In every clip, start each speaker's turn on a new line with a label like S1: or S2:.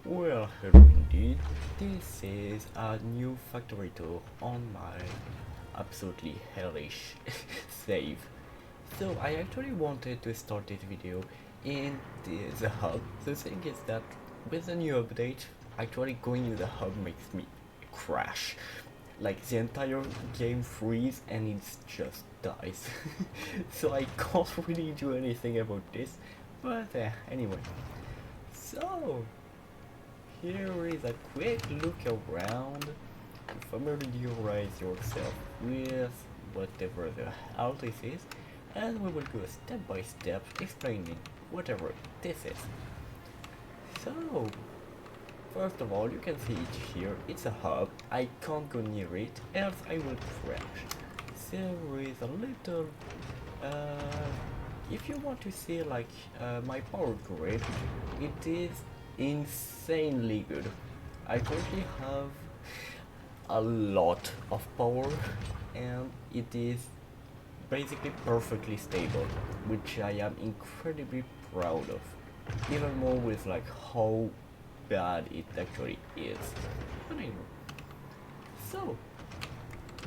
S1: Well, hello indeed. This is a new factory tour on my absolutely hellish save. So I actually wanted to start this video in the hub. The thing is that with the new update, actually going in the hub makes me crash. Like the entire game freeze and it just dies. So I can't really do anything about this. But anyway. So here is a quick look around to familiarize yourself with whatever the hell this is, and we will go step by step explaining whatever this is. So, first of all, you can see it here, it's a hub, I can't go near it, else I will crash. There is a little, if you want to see like my power grid, it is insanely good. I currently have a lot of power and it is basically perfectly stable, which I am incredibly proud of. Even more with like how bad it actually is. But anyway, so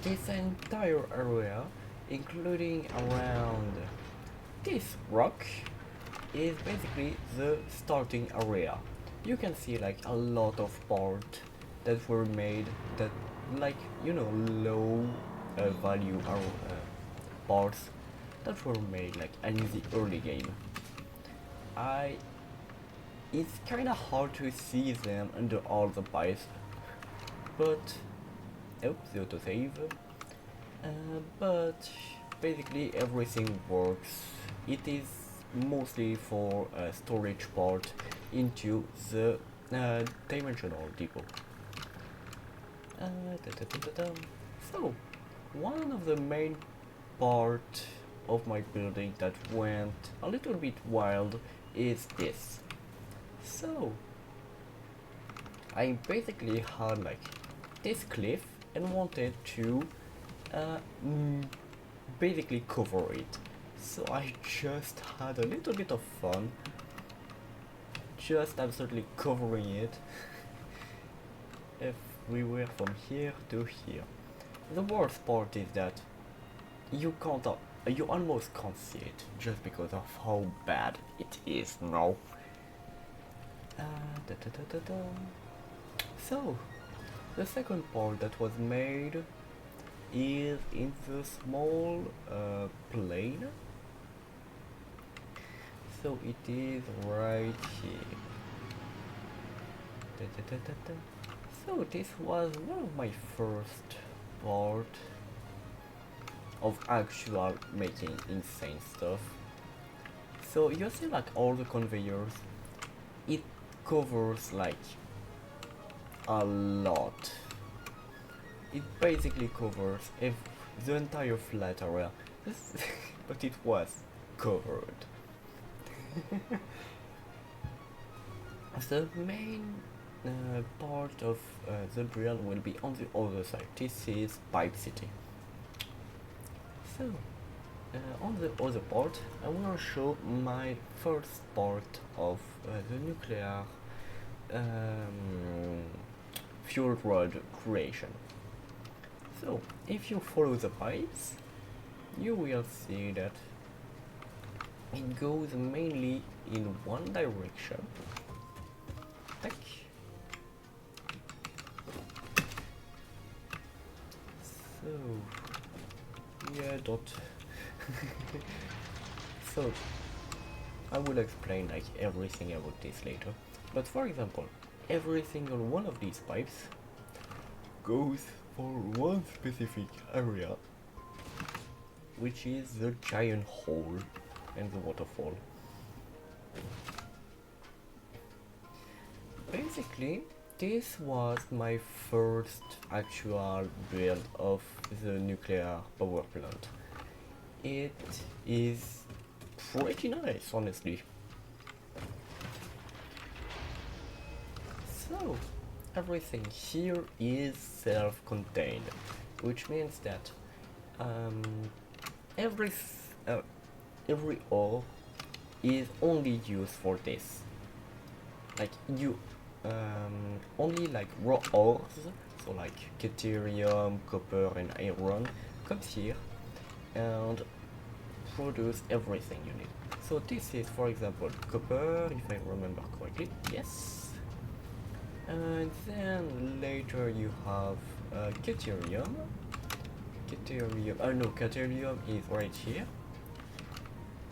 S1: this entire area, including around this rock, is basically the starting area. You can see like a lot of parts that were made that like low value parts that were made like in the early game. It's kinda hard to see them under all the pipes, but oops, the autosave. But basically everything works. It is mostly for storage part into the dimensional depot. So, one of the main part of my building that went a little bit wild is this. So, I basically had like this cliff and wanted to uh, basically cover it. So I just had a little bit of fun, just absolutely covering it. If we were from here to here. The worst part is that you can't, you almost can't see it just because of how bad it is now. Da, da, da, da, da. So, the second part that was made is in the small plane. So it is right here. Da, da, da, da, da. So this was one of my first part of actual making insane stuff. So you see like all the conveyors, it covers like a lot. It basically covers the entire flat area, but it was covered. The main part of the build will be on the other side. This is Pipe City. So, on the other part, I will show my first part of the nuclear fuel rod creation. So, if you follow the pipes, you will see that it goes mainly in one direction. Tack. So, yeah, dot. So, I will explain like everything about this later. But for example, every single one of these pipes goes for one specific area, which is the giant hole and the waterfall. Basically, this was my first actual build of the nuclear power plant. It is pretty nice, honestly. So, everything here is self-contained, which means that every ore is only used for this. Like only like raw ores, so like deuterium, copper, and iron, comes here and produce everything you need. So this is, for example, copper, if I remember correctly. Yes. And then later you have deuterium. Deuterium is right here,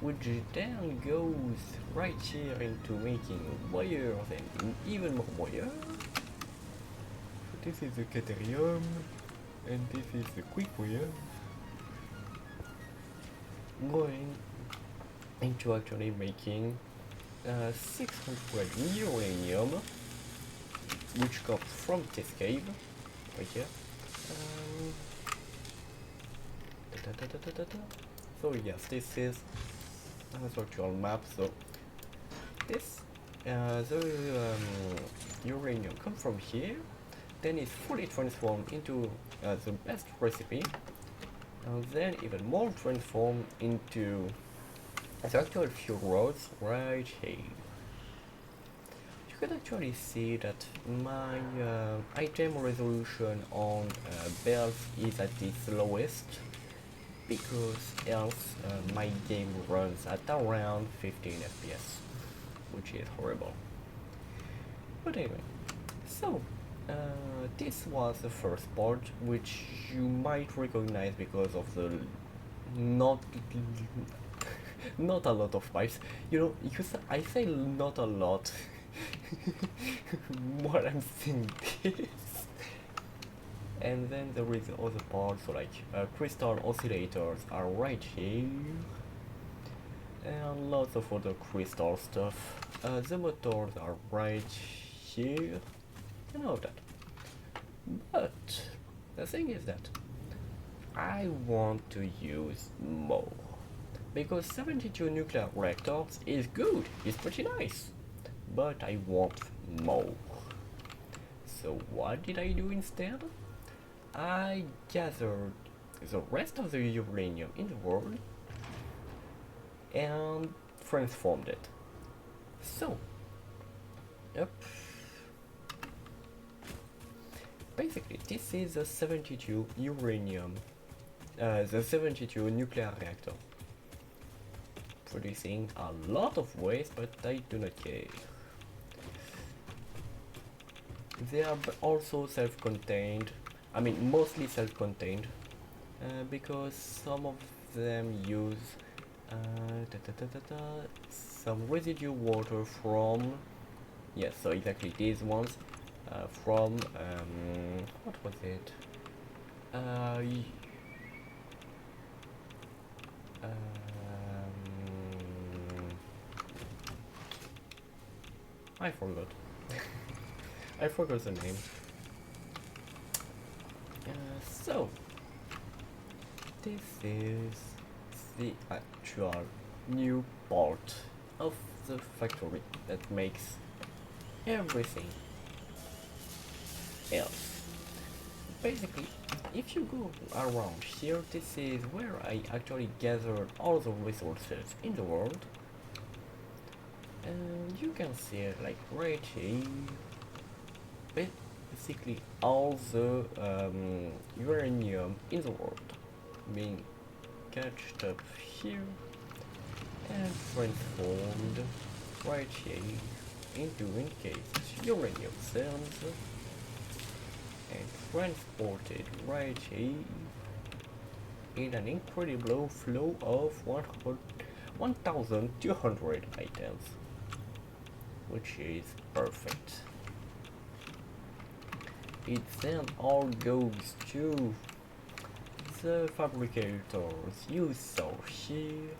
S1: which then goes right here into making wires and even more wires. So this is the deuterium, and this is the quick wire going into actually making 600 uranium, which comes from this cave right here. So yes, this is a virtual map. So this the uranium comes from here, then is fully transformed into the best recipe, and then even more transformed into the actual fuel rods right here. You can actually see that my item resolution on bells is at its lowest, because else my game runs at around 15 FPS, which is horrible. But anyway, so this was the first part, which you might recognize because of the not not a lot of pipes. You know, I say not a lot more I'm saying this. And then there is the other part, so like crystal oscillators are right here, and lots of other crystal stuff. The motors are right here, and all that. But the thing is that I want to use more, because 72 nuclear reactors is good, it's pretty nice, but I want more. So what did I do instead? I gathered the rest of the uranium in the world and transformed it. So, yep. Basically, this is a 72 uranium, the 72 nuclear reactor, producing a lot of waste, but I do not care. They are also self-contained. I mean, mostly self-contained, because some of them use some residue water from, yes, so exactly these ones, from, what was it? I forgot. I forgot the name. So, this is the actual new part of the factory that makes everything else. Basically, if you go around here, this is where I actually gathered all the resources in the world. And you can see it like right here. Basically all the uranium in the world being catched up here and transformed right here into encased uranium cells and transported right here in an incredible flow of 1200 items, which is perfect. It then all goes to the fabricators you saw here.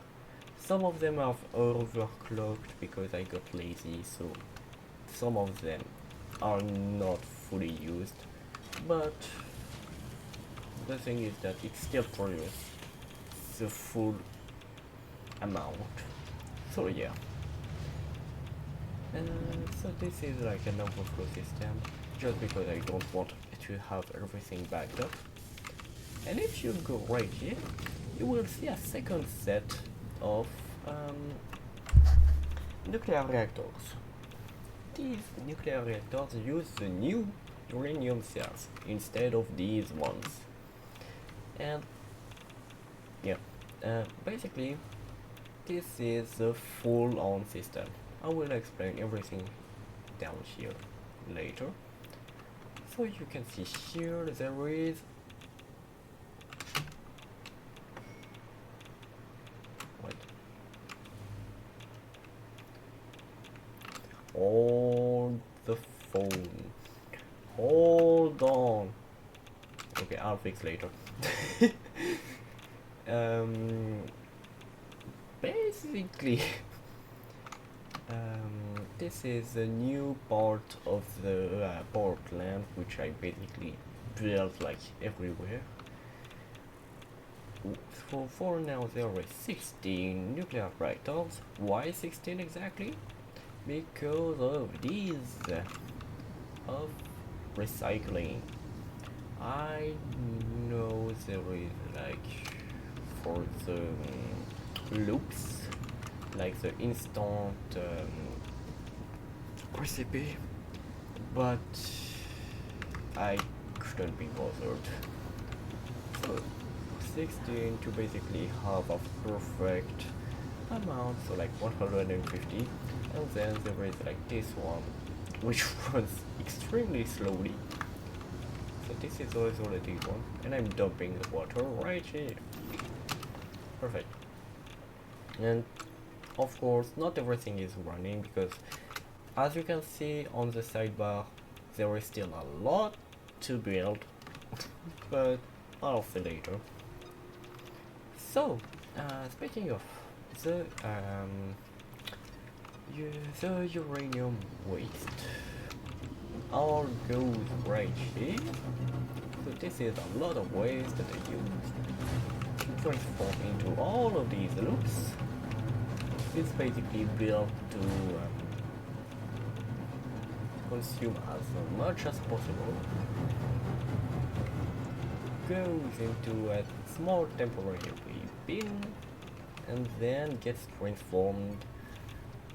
S1: Some of them have overclocked because I got lazy, so some of them are not fully used, but the thing is that it still produces the full amount. So yeah. So this is like an overflow system, just because I don't want to have everything backed up. And if you go right here, you will see a second set of nuclear reactors. these nuclear reactors use the new uranium cells instead of these ones. And yeah, basically this is the full-on system. I will explain everything down here later. So you can see here there is hold the phone. Hold on. Okay, I'll fix later. Basically, this is a new part of the power plant, which I basically built like everywhere. So for now there are 16 nuclear reactors. Why 16 exactly? Because of these of recycling. I know there is like for the loops, like the instant recipe, but I couldn't be bothered. So 16 to basically have a perfect amount, so like 150, and then there is like this one which runs extremely slowly. So this is also the deep one, and I'm dumping the water right here. Perfect. And of course not everything is running, because as you can see on the sidebar there is still a lot to build, but I'll see later. So speaking of the uranium waste, all goes right here. So this is a lot of waste that I use to transform into all of these loops. It's basically built to consume as much as possible, goes into a small temporary bin, and then gets transformed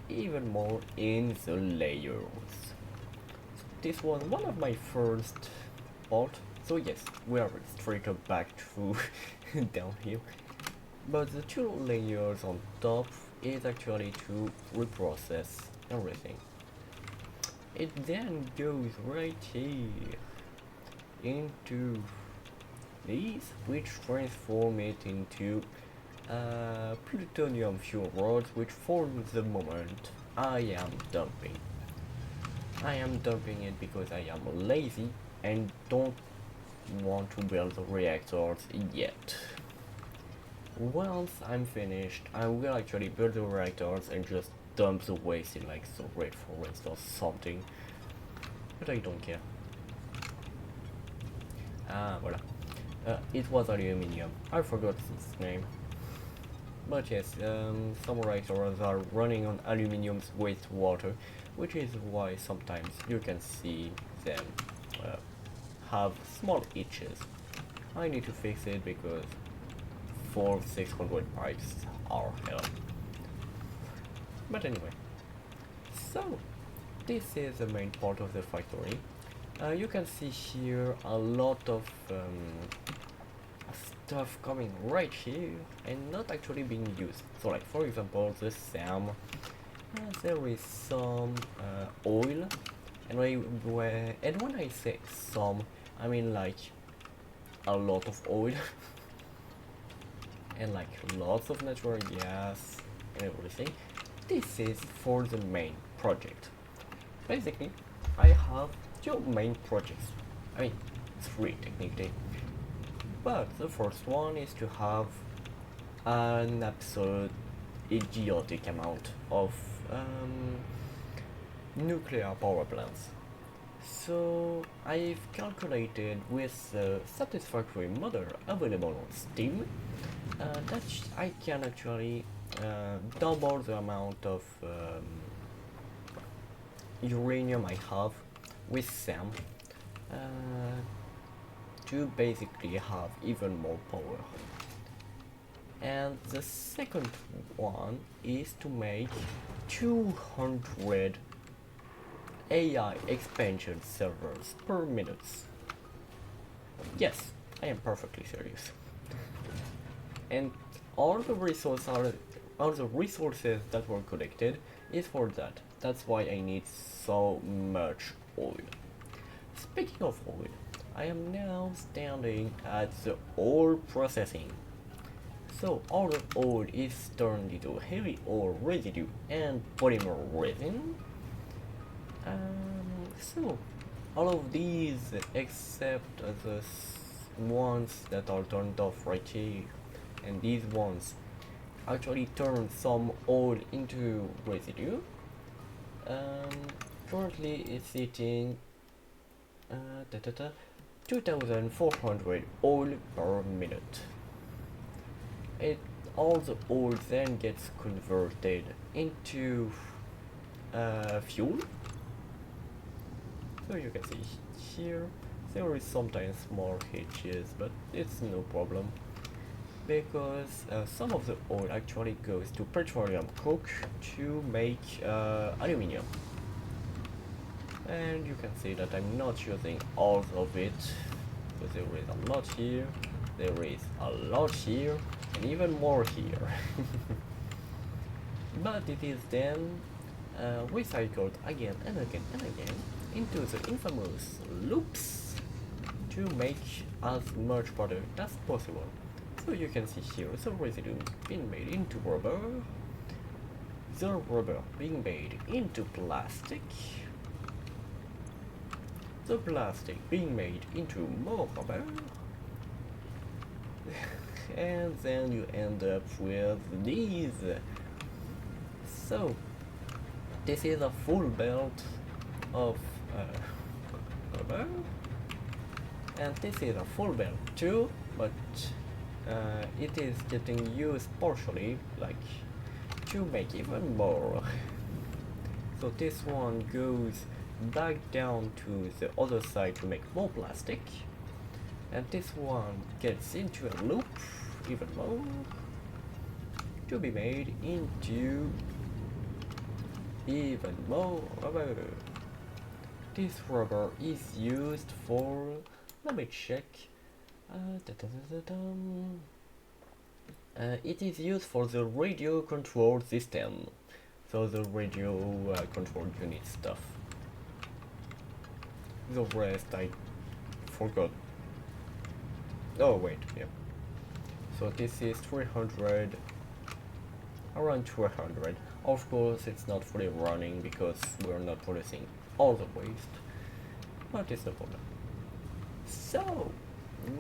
S1: even more in the layers. This was one of my first part, so yes, we are straight up back to downhill. But the two layers on top is actually to reprocess everything. It then goes right here into these, which transform it into plutonium fuel rods, which for the moment I am dumping. I am dumping it because I am lazy and don't want to build the reactors yet. Once I'm finished, I will actually build the reactors and just dump the waste in like the red forest or something, but I don't care. Ah, voilà. It was aluminium. I forgot its name. But yes, some reactors are running on aluminium's wastewater, which is why sometimes you can see them have small itches. I need to fix it because 600 pipes are hell. But anyway, so this is the main part of the factory. You can see here a lot of stuff coming right here and not actually being used. So like for example the SAM, there is some oil, and when I say some, I mean like a lot of oil and like lots of natural gas and everything. This is for the main project. Basically I have two main projects, I mean 3 technically, but the first one is to have an absolute idiotic amount of nuclear power plants. So I've calculated with the satisfactory model available on Steam that I can actually double the amount of uranium I have with SAM to basically have even more power. And the second one is to make 200 AI expansion servers per minute. Yes, I am perfectly serious. And all the resources that were collected is for that. That's why I need so much oil. Speaking of oil, I am now standing at the oil processing. So all the oil is turned into heavy oil residue and polymer resin. So all of these except the ones that are turned off right here, and these ones actually turn some oil into residue. Currently it's eating 2400 oil per minute. All the oil then gets converted into fuel. So you can see here there is sometimes small hitches, but it's no problem because some of the oil actually goes to petroleum coke to make aluminium. And you can see that I'm not using all of it, because there is a lot here, there is a lot here, and even more here. But it is then recycled again and again and again into the infamous loops to make as much product as possible. So you can see here the residue being made into rubber, the rubber being made into plastic, the plastic being made into more rubber, and then you end up with these. So this is a full belt of rubber, and this is a full belt too, but it is getting used partially, like to make even more. So this one goes back down to the other side to make more plastic, and this one gets into a loop even more to be made into even more rubber. This rubber is used for, let me check, it is used for the radio control system, so the radio control unit stuff. The rest I forgot. Oh wait, yeah. So this is 300, around 200. Of course it's not fully running because we're not producing all the waste, but it's no problem. So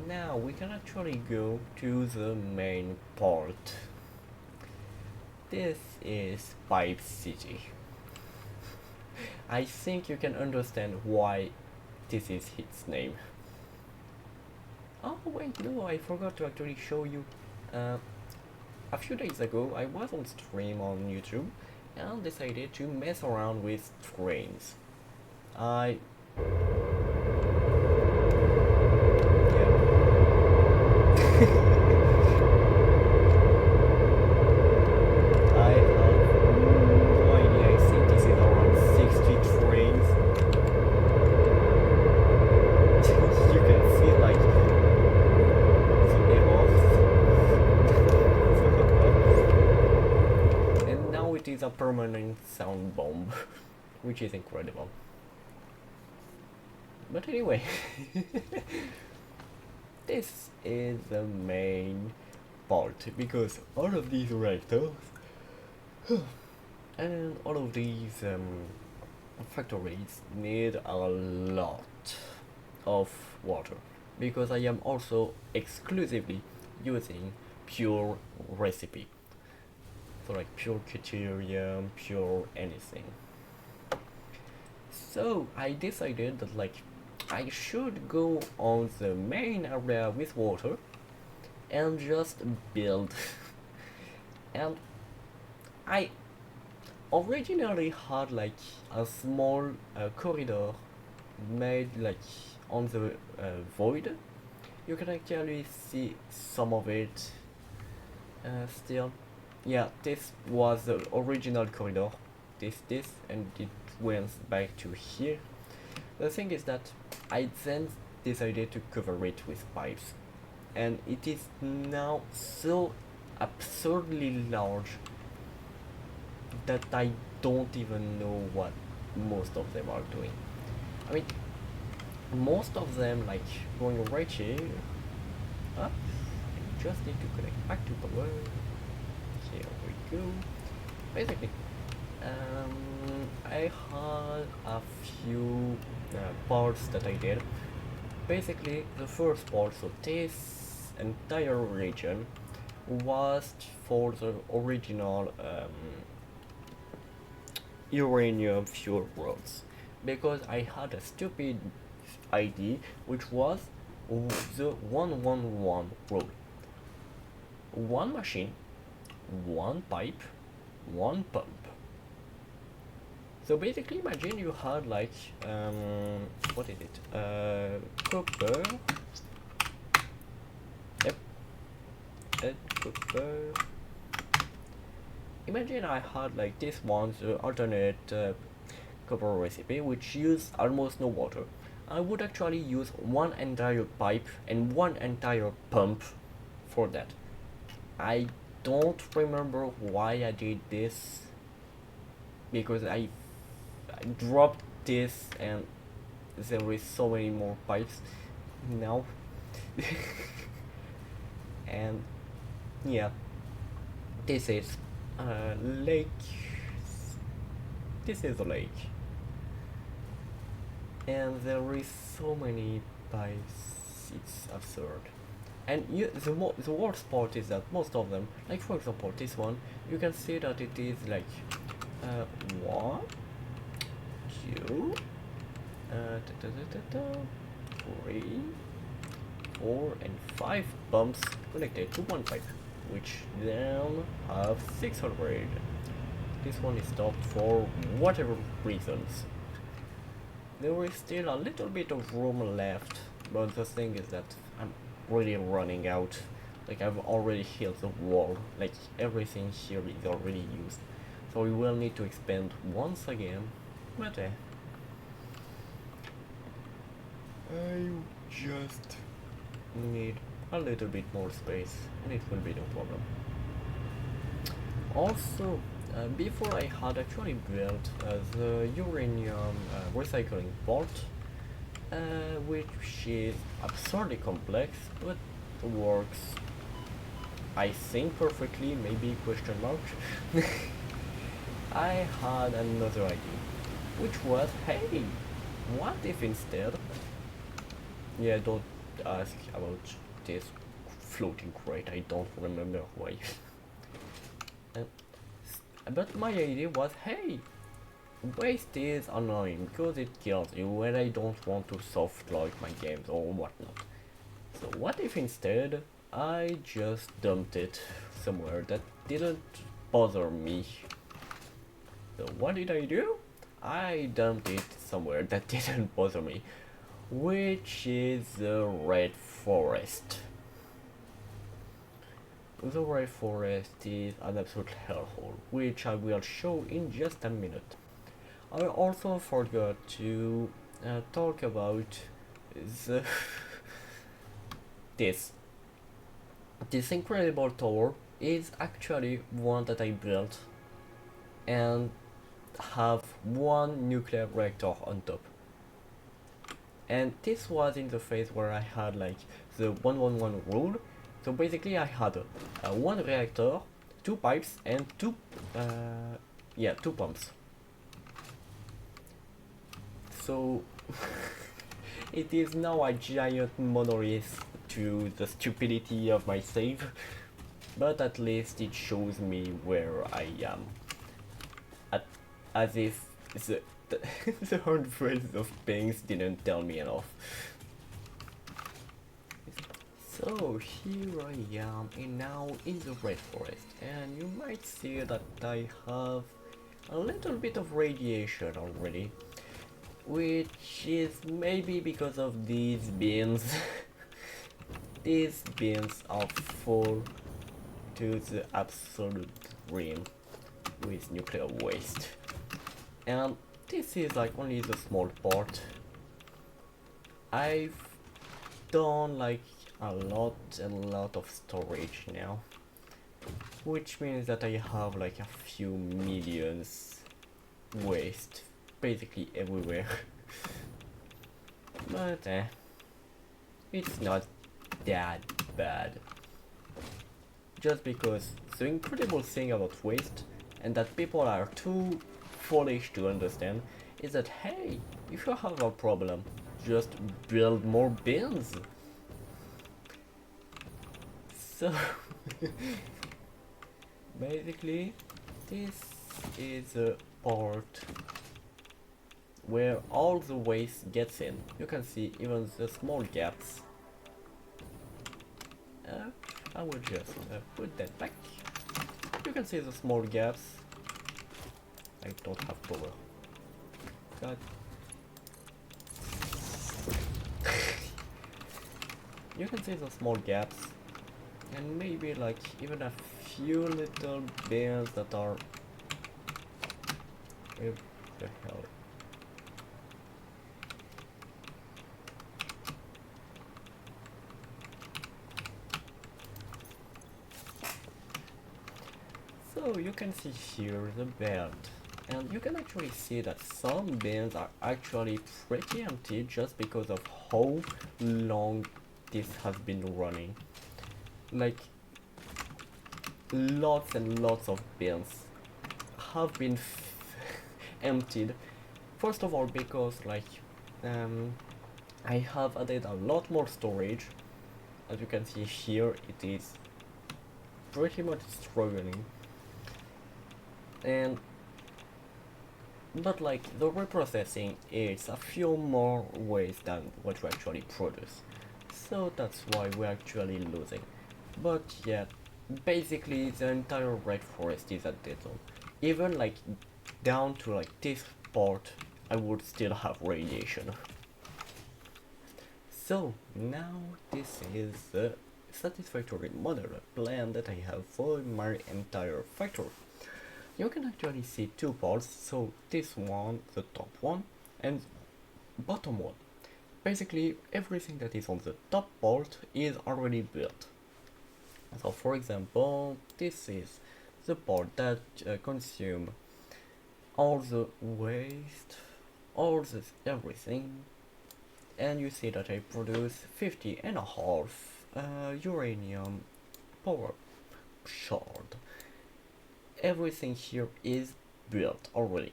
S1: now we can actually go to the main part. This is Pipe City. I think you can understand why this is its name. Oh wait, no, I forgot to actually show you. A few days ago I was on stream on YouTube and decided to mess around with trains. I have no idea, I think this is around 60 trains. You can see like the errors. And now it is a permanent sound bomb, which is incredible. But anyway, this is the main part, because all of these reactors and all of these factories need a lot of water, because I am also exclusively using pure recipe, so like pure deuterium, pure anything. So I decided that like I should go on the main area with water and just build. And I originally had like a small corridor made like on the void. You can actually see some of it still. Yeah, this was the original corridor. This, and it went back to here. The thing is that I then decided to cover it with pipes, and it is now so absurdly large that I don't even know what most of them are doing. I mean, most of them, like going right here. I just need to connect back to power. Here we go. Basically, I had a few parts that I did. Basically, the first part, so this entire region was for the original uranium fuel rods, because I had a stupid idea, which was the 111 rule. One machine, one pipe, one pump. So basically imagine you had like what is it? Copper. Yep. Copper. Imagine I had like this one, the alternate copper recipe, which used almost no water. I would actually use one entire pipe and one entire pump for that. I don't remember why I did this, because I dropped this and there is so many more pipes now. And yeah, this is a lake. This is a lake, and there is so many pipes, it's absurd. And the worst part is that most of them, like for example this one, you can see that it is like 1, 2, 3, 4 and 5 pumps connected to one pipe, which then have 600. This one is stopped for whatever reasons. There is still a little bit of room left, but the thing is that I'm really running out. Like, I've already hit the wall, like everything here is already used, so we will need to expand once again. But I just need a little bit more space and it will be no problem. Also, before I had actually built the uranium recycling port, which is absurdly complex, but works, I think, perfectly, maybe question mark. I had another idea, which was, hey, what if instead, yeah, don't ask about this floating crate, I don't remember why. But my idea was, hey, waste is annoying because it kills you when I don't want to soft lock my games or whatnot. So what if instead I just dumped it somewhere that didn't bother me? So what did I do? I dumped it somewhere that didn't bother me, which is the red forest. The red forest is an absolute hellhole, which I will show in just a minute. I also forgot to talk about the this incredible tower is actually one that I built and have one nuclear reactor on top. And this was in the phase where I had like the 111 rule. So basically I had one reactor, 2 pipes and 2 pumps. So it is now a giant monolith to the stupidity of my save, but at least it shows me where I am. As if the hundreds of pings didn't tell me enough. So here I am, and now in the red forest, and you might see that I have a little bit of radiation already, which is maybe because of these bins. These bins are full to the absolute brim with nuclear waste. And this is like only the small part. I've done like a lot of storage now, which means that I have like a few millions waste basically everywhere. But it's not that bad. Just because the incredible thing about waste, and that people are too foolish to understand, is that hey, if you have a problem, just build more bins. So basically this is a part where all the waste gets in. You can see even the small gaps. I will just put that back. You can see the small gaps. I don't have power. God. You can see the small gaps, and maybe like even a few little bins that are... Where the hell? So you can see here the belt, and you can actually see that some bins are actually pretty empty just because of how long this has been running. Like lots and lots of bins have been emptied. First of all because like I have added a lot more storage. As you can see here, it is pretty much struggling. And but like the reprocessing is a few more ways than what we actually produce, so that's why we're actually losing. But yeah, basically the entire rainforest is at dead zone. Even like down to like this part, I would still have radiation. So now this is the satisfactory modular plan that I have for my entire factory. You can actually see two parts, so this one, the top one, and bottom one. Basically, everything that is on the top part is already built. So for example, this is the part that consume all the waste, all this everything, and you see that I produce 50.5 uranium power shard. Everything here is built already,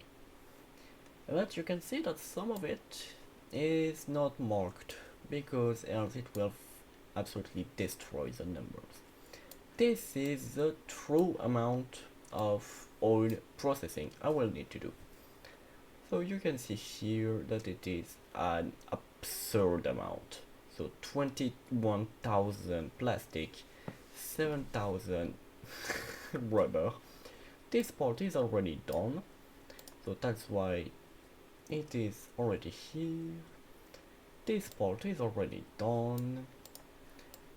S1: but you can see that some of it is not marked because else it will absolutely destroy the numbers. This is the true amount of oil processing I will need to do. So you can see here that it is an absurd amount. So 21,000 plastic, 7,000 rubber. This part is already done, so that's why it is already here. This part is already done,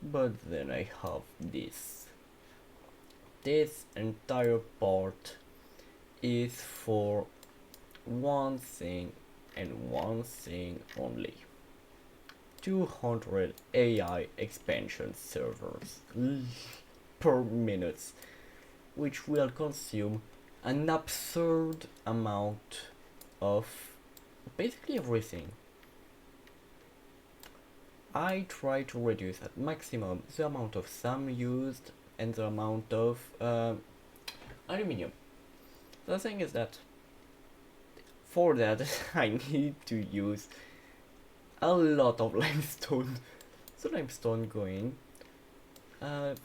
S1: but then I have this. This entire part is for one thing and one thing only. 200 AI expansion servers per minute, which will consume an absurd amount of basically everything. I try to reduce at maximum the amount of SAM used and the amount of aluminium. The thing is that for that I need to use a lot of limestone. So limestone going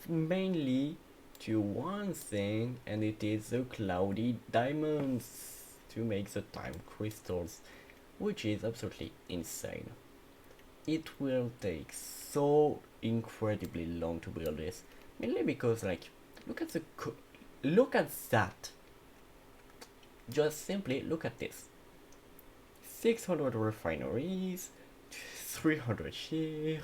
S1: mainly to one thing, and it is the cloudy diamonds to make the time crystals, which is absolutely insane. It will take so incredibly long to build this, mainly because like look at that. Just simply look at this. 600 refineries, 300 here.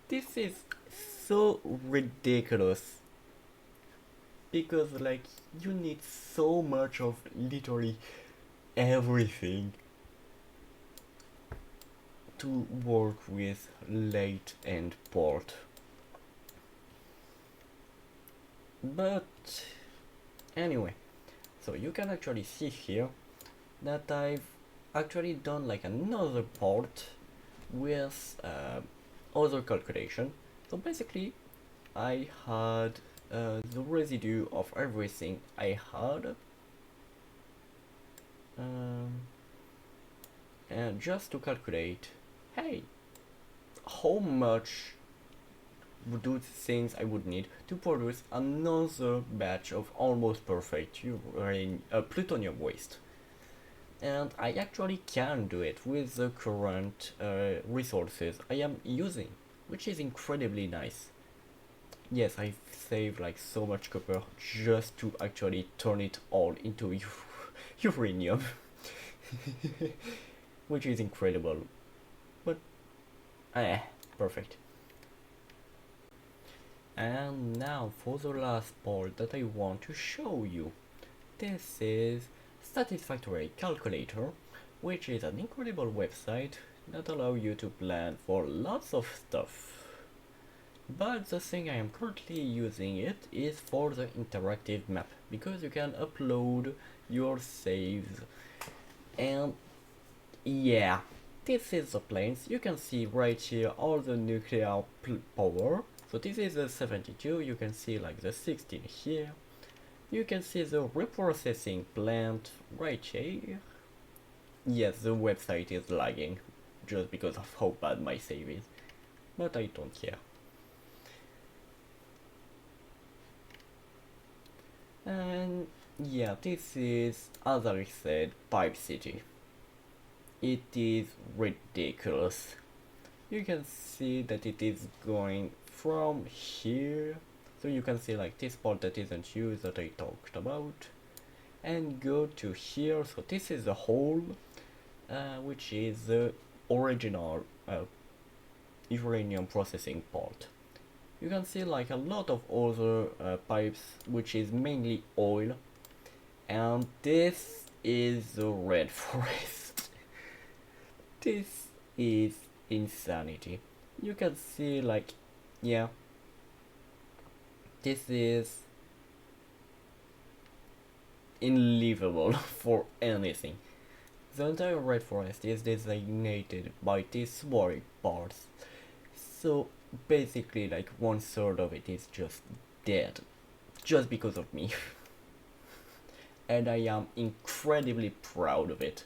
S1: This is so ridiculous because like you need so much of literally everything to work with late and port. But anyway, so you can actually see here that I've actually done like another part with other calculation. So basically I had the residue of everything I had, and just to calculate, hey, how much do things I would need to produce another batch of almost perfect plutonium waste. And I actually can do it with the current resources I am using, which is incredibly nice. Yes, I've saved like so much copper just to actually turn it all into uranium, which is incredible, but perfect. And now for the last part that I want to show you. This is Satisfactory Calculator, which is an incredible website that allows you to plan for lots of stuff. But the thing I am currently using it is for the interactive map, because you can upload your saves. And yeah, this is the planes. You can see right here all the nuclear power. So this is the 72, you can see like the 16 here. You can see the reprocessing plant right here. Yes, the website is lagging just because of how bad my save is, but I don't care. And yeah, this is, as I said, Pipe City. It is ridiculous. You can see that it is going from here, so you can see like this part that isn't used that I talked about, and go to here. So this is the hole, which is the original uranium processing part. You can see like a lot of other pipes, which is mainly oil, and this is the red forest. This is insanity. You can see like, yeah, this is unlivable for anything. The entire red forest is designated by these white parts, so basically like 1/3 of it is just dead, just because of me. And I am incredibly proud of it.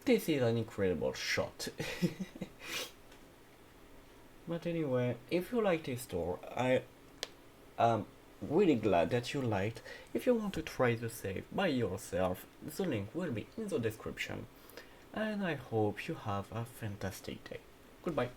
S1: This is an incredible shot. But anyway, if you like this tour, I am really glad that you liked. If you want to try the save by yourself, the link will be in the description. And I hope you have a fantastic day. Goodbye.